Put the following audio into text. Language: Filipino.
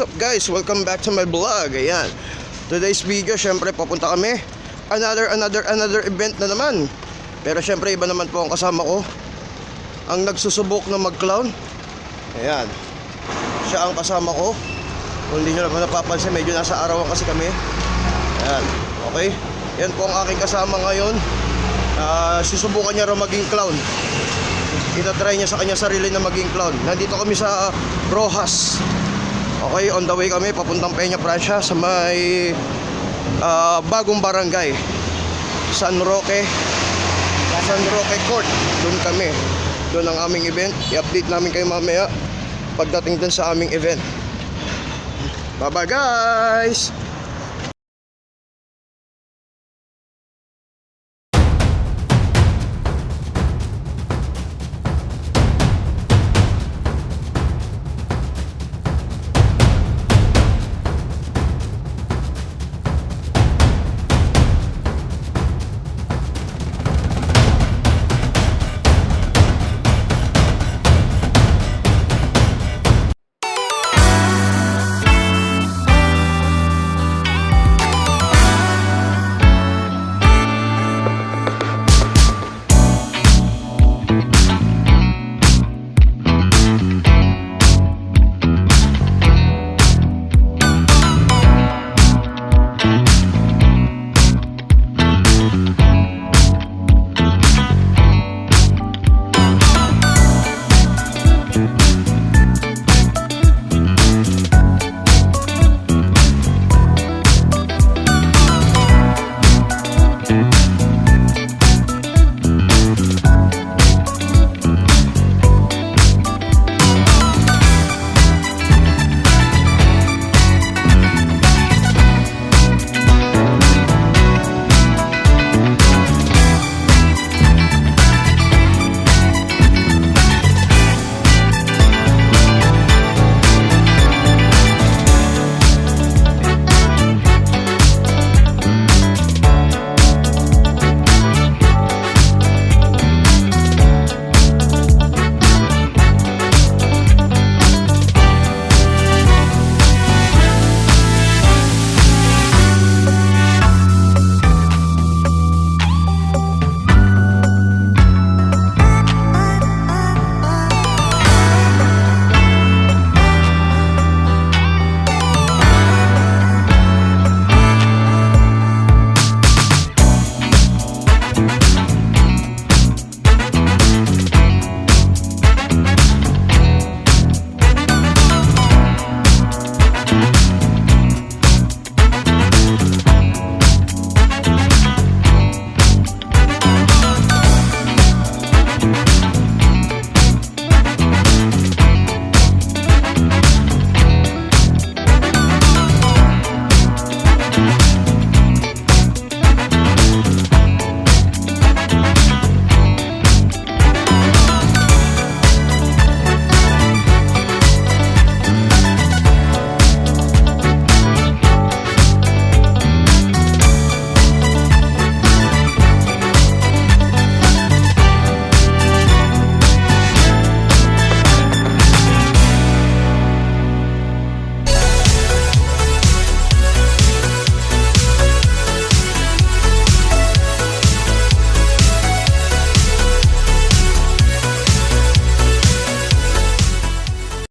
What's up guys? Welcome back to my vlog. Ayan. Today's video, syempre papunta kami. Another event na naman. Pero syempre iba naman po ang kasama ko. Ang nagsusubok na mag-clown. Ayan. Siya ang kasama ko. Kung hindi nyo naman napapansin, medyo nasa arawan kasi kami. Ayan. Okay. Yan po ang aking kasama ngayon. Susubukan niya raw maging clown. Itatry niya sa kanya sarili na maging clown. Nandito kami sa Rojas. Okay, on the way kami papuntang Peña Francia sa may bagong barangay San Roque Court. Doon kami. Doon ang aming event. I-update namin kayo mamaya pagdating dun sa aming event. Bye bye guys.